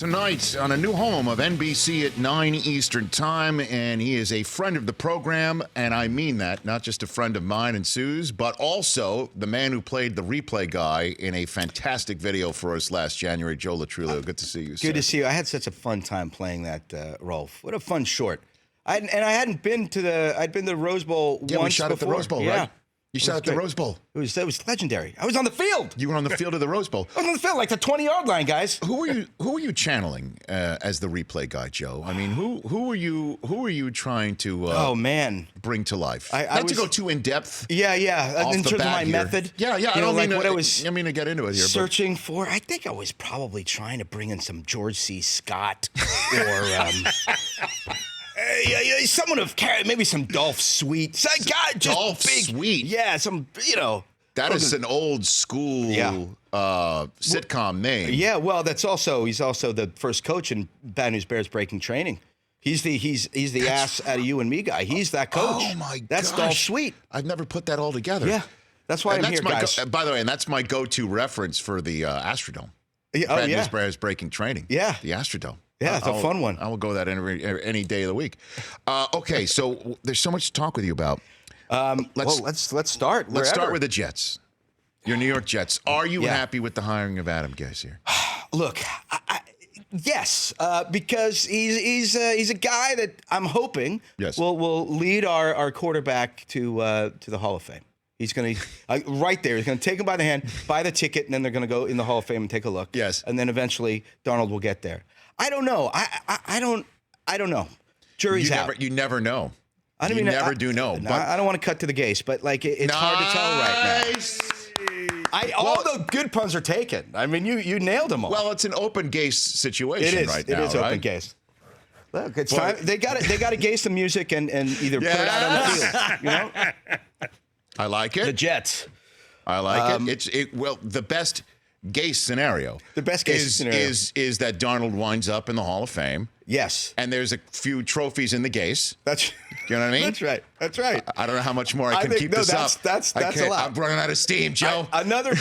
Tonight on a new home of NBC at 9 Eastern Time, and he is a friend of the program, and I mean that, not just a friend of mine and Sue's, but also the man who played the replay guy in a fantastic video for us last January, Joe Truglio. Good to see you, sir. Good to see you. I had such a fun time playing that role. What a fun short. I hadn't been to the Rose Bowl once we shot before. at the Rose Bowl, yeah. right? You shot at the Rose Bowl. It was legendary. I was on the field. You were on the field of the Rose Bowl. I was on the field, like the 20-yard line, guys. Who were you channeling as the replay guy, Joe? I mean, who were you trying to bring to life? Not to go too in depth. Yeah. In terms of my here. method. Yeah. I don't mean what I was. I mean to get into it here. Searching for. I think I was probably trying to bring in some George C. Scott or. Someone of maybe some Dolph Sweet. Dolph Sweet. Yeah, That is an old school sitcom name. Yeah, well, he's also the first coach in Bad News Bears breaking training. He's the ass out of you and me guy. He's that coach. Oh my gosh. That's Dolph Sweet. I've never put that all together. Yeah, that's why I'm here, guys. By the way, and that's my go-to reference for the Astrodome. Bad News Bears breaking training. Yeah, the Astrodome. Yeah, it's a fun one. I will go that any day of the week. Okay, so there's so much to talk with you about. Let's start. Let's start with the Jets. Your New York Jets. Are you happy with the hiring of Adam Gase here? Look, yes, because he's a guy that I'm hoping will lead our quarterback to the Hall of Fame. He's going to right there. He's going to take him by the hand, buy the ticket, and then they're going to go in the Hall of Fame and take a look. Yes, and then eventually Darnold will get there. I don't know. I don't know. Jury's out. You never know. I do know. But I don't want to cut to the Gase, but it's hard to tell right now. All the good puns are taken. I mean, you nailed them all. Well, it's an open Gase situation right now. It is open Gase. Look, it's time. They got to Gase the music and either put it out on the field. You know. I like it. The Jets. I like it. Well, the best Gase scenario. The best Gase scenario is that Darnold winds up in the Hall of Fame. Yes. And there's a few trophies in the Gase. You know what I mean? That's right. I don't know how much more I can keep this up. That's a lot. I'm running out of steam, Joe. Another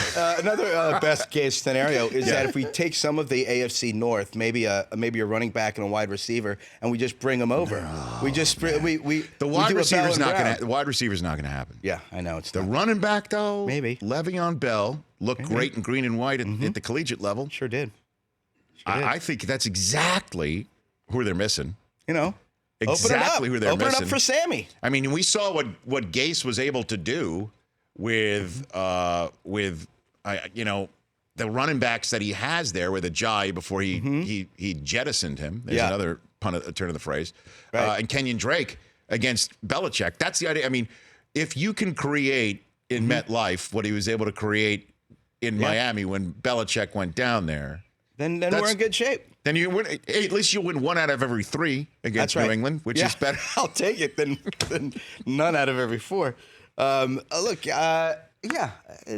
best case scenario is that if we take some of the AFC North, maybe a running back and a wide receiver, and we just bring them over. The wide receiver's not going to happen. Yeah, I know it's the running back though. Maybe Le'Veon Bell looked great in green and white at the collegiate level. Sure did. I think that's exactly who they're missing. You know. Exactly who they're missing. Open it up for Sammy. I mean, we saw what Gase was able to do with the running backs that he has there with Ajayi before he jettisoned him. There's another turn of the phrase. Right. And Kenyon Drake against Belichick. That's the idea. I mean, if you can create in MetLife what he was able to create in Miami when Belichick went down there, then we're in good shape. Then you win. At least you win 1 out of every 3 against New England, which is better. I'll take it than none out of every 4.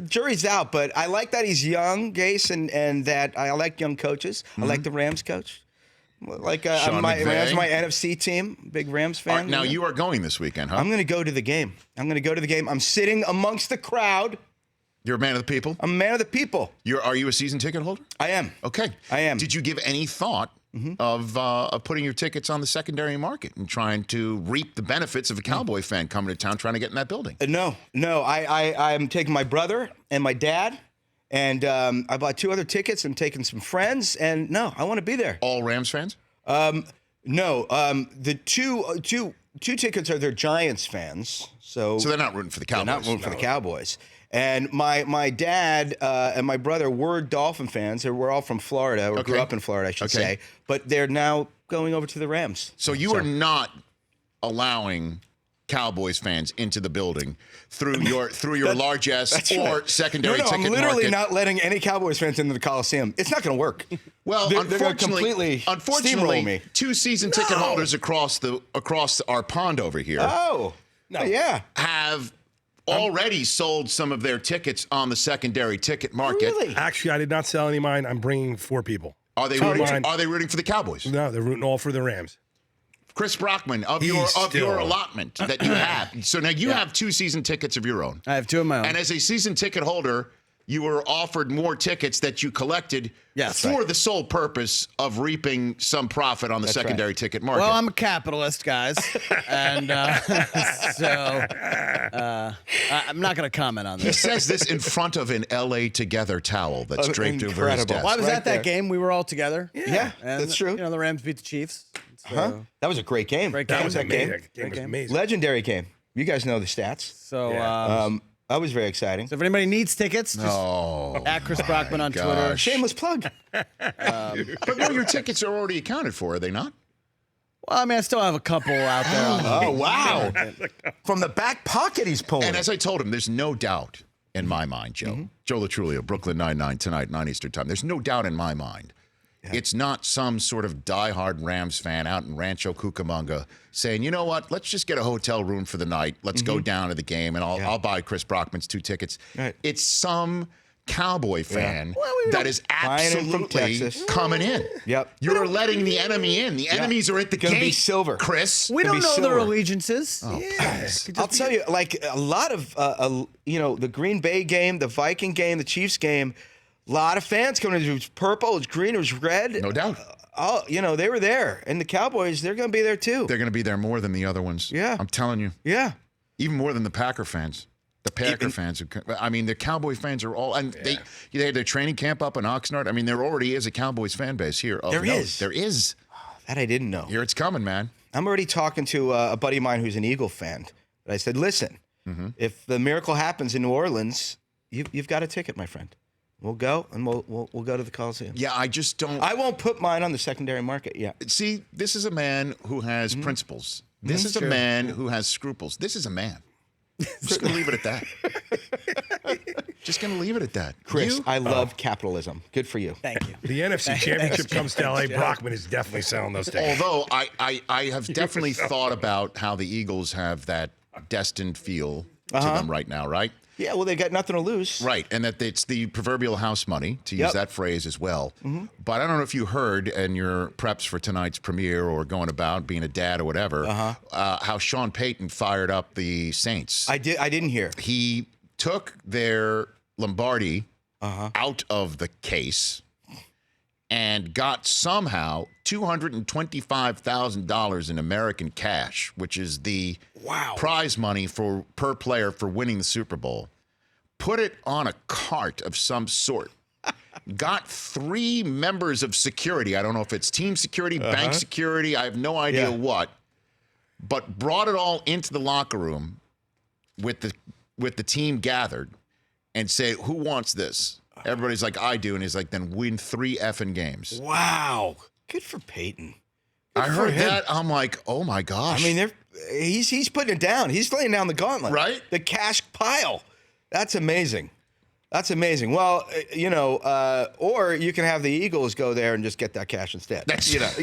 Jury's out, but I like that he's young, Gase, and that I like young coaches. I like the Rams coach. Like Rams, my NFC team, big Rams fan. Now you are going this weekend, huh? I'm going to go to the game. I'm sitting amongst the crowd. You're a man of the people? I'm a man of the people. Are you a season ticket holder? I am. Okay. I am. Did you give any thought of putting your tickets on the secondary market and trying to reap the benefits of a Cowboy fan coming to town trying to get in that building? No. I'm taking my brother and my dad, and I bought 2 other tickets. I'm taking some friends, and no, I want to be there. All Rams fans? No. The two tickets are they're Giants fans. So they're not rooting for the Cowboys. They're not rooting for the Cowboys. And my dad and my brother were Dolphin fans. We're all from Florida, or grew up in Florida, I should say. But they're now going over to the Rams. So you are not allowing Cowboys fans into the building through your largesse or secondary ticket market. I'm literally not letting any Cowboys fans into the Coliseum. It's not going to work. Well, they're unfortunately, steamroll me. 2 season ticket holders across our pond over here. Oh, no, yeah, have already sold some of their tickets on the secondary ticket market. Really? Actually, I did not sell any of mine. I'm bringing 4 people. Are they rooting for the Cowboys? No, they're rooting all for the Rams. Chris Brockman, of your allotment that you have. So now you have 2 season tickets of your own. I have 2 of my own. And as a season ticket holder, you were offered more tickets that you collected for the sole purpose of reaping some profit on the secondary ticket market. Well, I'm a capitalist, guys, and so I'm not going to comment on He this. says this in front of an LA Together towel that's draped over his desk. Well, I was Right at there. that game. We were all together. Yeah, And, that's true. You know, the Rams beat the Chiefs. So, That was a great game. Great That game. was That game. amazing. That game was amazing. Legendary game. You guys know the stats. So, Yeah. That was very exciting. so if anybody needs tickets, just at Chris Brockman on Twitter. gosh. Shameless plug. But no, your tickets are already accounted for, are they not? Well, I mean, I still have a couple out there. On Oh, wow. From the back pocket he's pulling. And as I told him, there's no doubt in my mind, Joe. Joe Truglio, Brooklyn Nine-Nine tonight, 9 Eastern time. There's no doubt in my mind. It's not some sort of diehard Rams fan out in Rancho Cucamonga saying, you know what, let's just get a hotel room for the night. Let's go down to the game, and I'll buy Chris Brockman's 2 tickets. Right. It's some Cowboy fan that is Buying him from absolutely Texas. coming in. Yep. You're letting the enemy in. The enemies are at the Gonna gate. be silver. Chris. We Could don't be know their silver. allegiances. I'll tell you, like a lot of, the Green Bay game, the Viking game, the Chiefs game, a lot of fans coming in. It was purple, it was green, it was red. No doubt. Oh, they were there. And the Cowboys, they're going to be there too. They're going to be there more than the other ones. Yeah. I'm telling you. Yeah. Even more than the Packer fans. The Packer fans. I mean, the Cowboy fans are all, and they had their training camp up in Oxnard. I mean, there already is a Cowboys fan base here. There is. There is. That I didn't know. Here it's coming, man. I'm already talking to a buddy of mine who's an Eagle fan. I said, listen, if the miracle happens in New Orleans, you've got a ticket, my friend. We'll go, and we'll go to the Coliseum. Yeah, I just don't. I won't put mine on the secondary market yet. See, this is a man who has principles. This is a man who has scruples. This is a man. I'm just going to leave it at that. Just going to leave it at that. Chris, You? I love capitalism. Good for you. Thank you. The NFC Championship comes to LA. Brockman is definitely selling those tickets. Although I have definitely thought about how the Eagles have that destined feel to them right now, right? Yeah, well, they got nothing to lose. Right, and that it's the proverbial house money, to use that phrase as well. But I don't know if you heard in your preps for tonight's premiere or going about being a dad or whatever, how Sean Payton fired up the Saints. I didn't hear. He took their Lombardi out of the case and got somehow $225,000 in American cash, which is the prize money per player for winning the Super Bowl. Put it on a cart of some sort. Got 3 members of security. I don't know if it's team security, bank security. I have no idea what. But brought it all into the locker room with the team gathered and say, who wants this? Everybody's like, I do. And he's like, then win 3 effing games. Wow. Good for Peyton. I heard that. I'm like, oh my gosh. I mean, he's putting it down. He's laying down the gauntlet. Right? The cash pile. That's amazing. That's amazing. Well, or you can have the Eagles go there and just get that cash instead. That's that's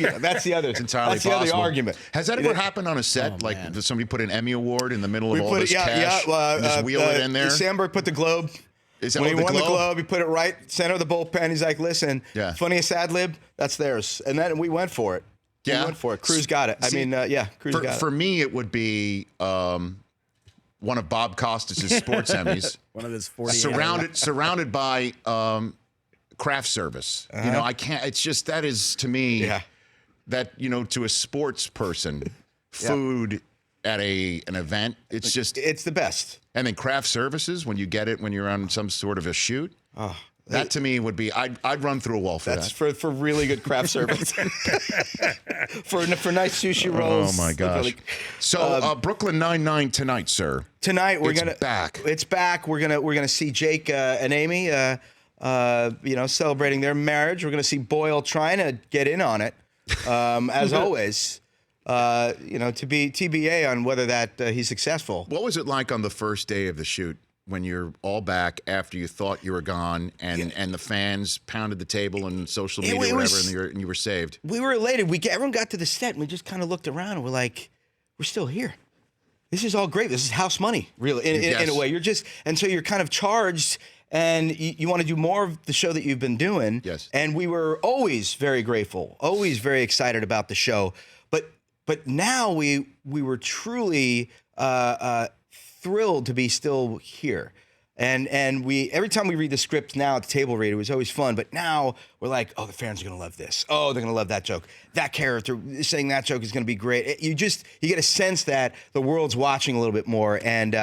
the other. It's entirely that's the possible. other argument. Has that ever happened on a set? Does somebody put an Emmy Award in the middle of all this cash? And just wheel it in there? Sandberg put the Globe. Is that When he what won the Globe, he put it right center of the bullpen. He's like, listen, funniest ad lib, that's theirs. And then we went for it. Yeah. We went for it. Cruz got it. Cruz got it. For me, it would be one of Bob Costas' sports Emmys. One of his 40. Surrounded by craft service. I can't. It's just that is to me that to a sports person, food at an event. It's the best. And then craft services when you get it when you're on some sort of a shoot. That to me would be I'd run through a wall for That's that. for really good craft service. for nice sushi rolls. Oh my gosh! Really, so Brooklyn Nine-Nine tonight, sir. Tonight we're gonna back. It's back. We're gonna see Jake and Amy. Celebrating their marriage. We're gonna see Boyle trying to get in on it, as always. To be TBA on whether that he's successful. What was it like on the first day of the shoot when you're all back after you thought you were gone and the fans pounded the table and social media or whatever and you were saved? We were elated. Everyone got to the set and we just kind of looked around and we're like, we're still here. This is all great. This is house money, really, in a way. So you're kind of charged and you want to do more of the show that you've been doing. Yes. And we were always very grateful, always very excited about the show. But now we were truly thrilled to be still here. And we every time we read the script now at the table read, it was always fun. But now we're like, oh, the fans are gonna love this. Oh, they're gonna love that joke. That character saying that joke is gonna be great. You get a sense that the world's watching a little bit more. And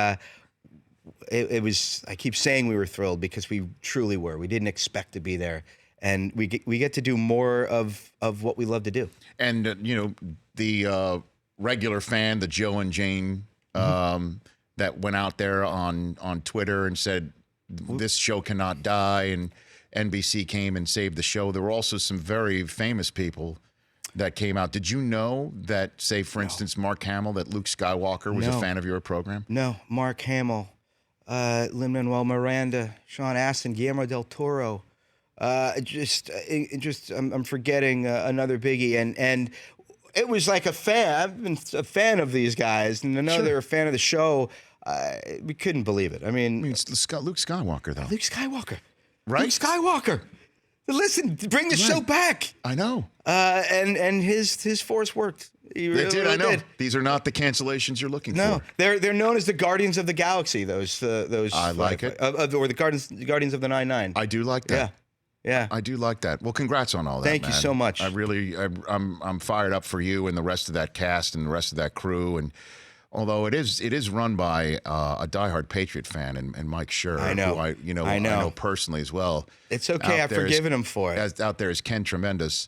it was. I keep saying we were thrilled because we truly were. We didn't expect to be there, and we get to do more of what we love to do. And the regular fan, the Joe and Jane. That went out there on Twitter and said, this show cannot die, and NBC came and saved the show. There were also some very famous people that came out. Did you know that, say, for instance, Mark Hamill, that Luke Skywalker was a fan of your program? No, Mark Hamill, Lin-Manuel Miranda, Sean Astin, Guillermo del Toro. I'm forgetting another biggie, and it was like a fan. I've been a fan of these guys, and I know they're a fan of the show. We couldn't believe it. I mean it's Luke Skywalker, though. Luke Skywalker. Right? Luke Skywalker. Listen, bring the show back. I know. And his force worked. He really, they did. really I know. did. These are not the cancellations you're looking for. No, they're known as the Guardians of the Galaxy. Those. I like it. Or the Guardians of the 99. I do like that. Yeah. I do like that. Well, congrats on all that. Thank you so much. I'm fired up for you and the rest of that cast and the rest of that crew. And although it is run by a diehard Patriot fan and Mike Schur, I know. who I know personally as well. It's okay. I've forgiven him for it. Out there is Ken Tremendous.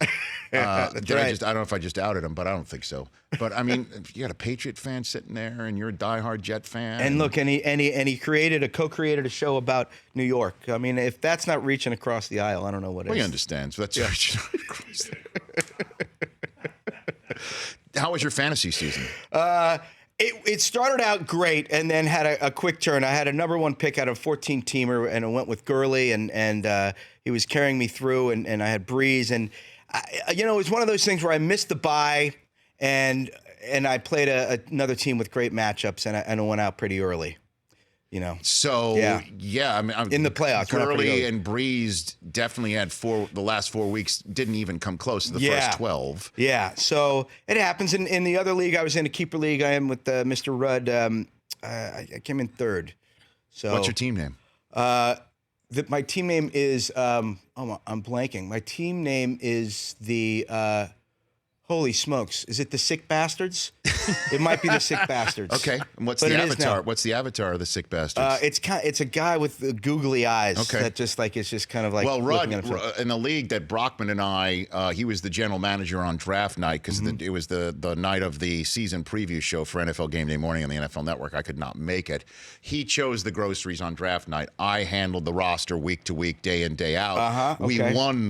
That's right. I don't know if I just outed him, but I don't think so. But I mean, you got a Patriot fan sitting there, and you're a diehard Jet fan. And look, and he co-created a show about New York. I mean, if that's not reaching across the aisle, I don't know what is. Well, he understands. So that's reaching across How was your fantasy season? It started out great and then had a quick turn. I had a number one pick out of 14-teamer, and I went with Gurley, and he was carrying me through, and I had Breeze, and it was one of those things where I missed the bye, and I played another team with great matchups, and I went out pretty early. So I mean, in the playoffs, Gurley and Breeze definitely had the last 4 weeks didn't even come close to the first 12. Yeah, so it happens. In the other league, I was in a keeper league. I am with Mr. Rudd. I came in third. So what's your team name? My team name is I'm blanking. My team name is the holy smokes! Is it the Sick Bastards? It might be the Sick Bastards. Okay. And what's the avatar? What's the avatar of the Sick Bastards? It's a guy with the googly eyes. Okay. That just like it's just kind of like. Well, Rudd in the league that Brockman and I, he was the general manager on draft night because it was the night of the season preview show for NFL Game Day Morning on the NFL Network. I could not make it. He chose the groceries on draft night. I handled the roster week to week, day in day out. Okay. We won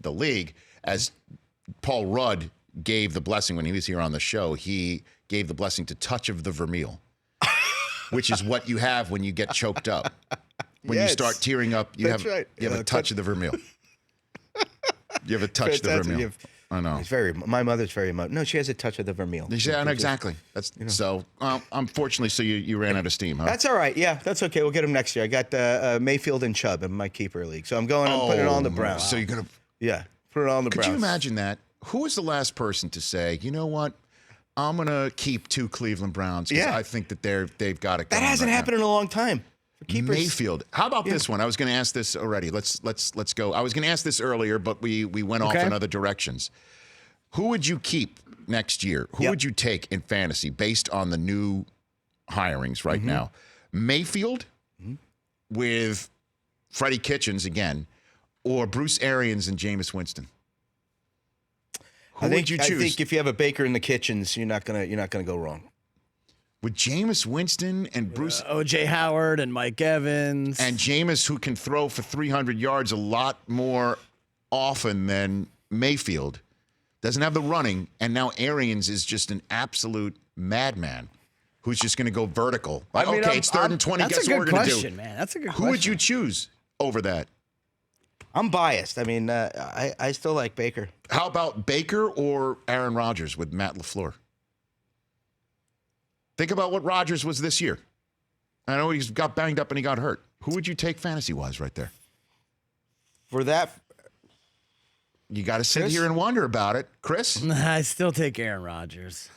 the league as Paul Rudd gave the blessing when he was here on the show. He gave the blessing to touch of the vermeil, which is what you have when you get choked up. When you start tearing up, you have a touch of the vermeil. You have a touch of the vermeil. I know. My mother's very emotional. No, she has a touch of the vermeil. Yeah, exactly. That's so. Unfortunately, so you ran out of steam, huh? That's all right. Yeah, that's okay. We'll get him next year. I got Mayfield and Chubb in my keeper league, so I'm putting it on the Browns. So you're gonna put it on the Browns. Could you imagine that? Who was the last person to say, you know what? I'm gonna keep 2 Cleveland Browns because I think that they've got it. That hasn't happened in a long time. For keepers. Mayfield. How about this one? I was going to ask this already. Let's go. I was going to ask this earlier, but we went off in other directions. Who would you keep next year? Who would you take in fantasy based on the new hirings right now? Mayfield with Freddie Kitchens again, or Bruce Arians and Jameis Winston? Who would you choose? I think if you have a Baker in the Kitchens, you're not gonna go wrong. With Jameis Winston and Bruce O.J. Howard and Mike Evans. And Jameis, who can throw for 300 yards a lot more often than Mayfield, doesn't have the running, and now Arians is just an absolute madman who's just going to go vertical. Like, it's 3rd and 20. Guess what we're going to do? Man. That's a good question. Who would you choose over that? I'm biased. I mean, I still like Baker. How about Baker or Aaron Rodgers with Matt LaFleur? Think about what Rodgers was this year. I know he's got banged up and he got hurt. Who would you take fantasy-wise right there? For that, you got to sit here and wonder about it. Chris? I still take Aaron Rodgers.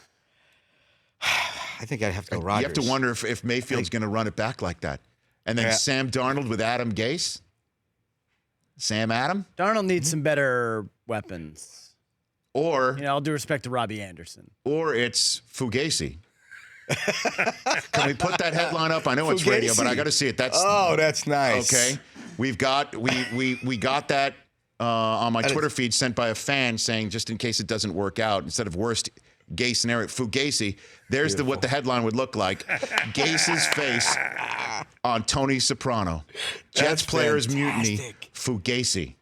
I think I'd have to go Rodgers. You have to wonder if Mayfield's going to run it back like that. And then Sam Darnold with Adam Gase. Sam Adam? Darnold needs some better weapons. Or, all due respect to Robbie Anderson. Or it's Fugazi. Can we put that headline up? I know it's radio, but I got to see it. That's nice. Okay. We got that on my Twitter feed sent by a fan saying, just in case it doesn't work out, instead of worst Gase scenario, Fugazi. There's what the headline would look like. Gase's face on Tony Soprano. Jets players mutiny. Fugazi.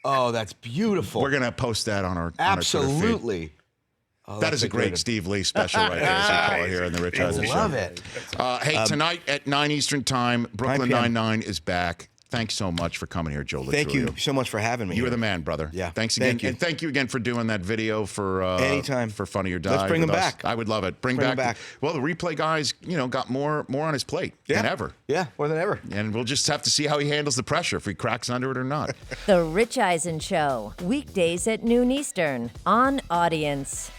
Oh, that's beautiful. We're gonna post that on our absolutely. On our Twitter feed. That is a great Steve Lee special right there, as we call it here in the Rich Eisen Show. I love it. Hey, tonight at 9 Eastern Time, Brooklyn Nine-Nine is back. Thanks so much for coming here, Joe. Thank you so much for having me. You were the man, brother. Yeah. Thanks again. Thank you. And thank you again for doing that video for anytime for Funny or Die. Let's bring him back. I would love it. Bring him back. Well, the replay guy's, got more on his plate than ever. Yeah, more than ever. And we'll just have to see how he handles the pressure, if he cracks under it or not. The Rich Eisen Show, weekdays at noon Eastern on Audience.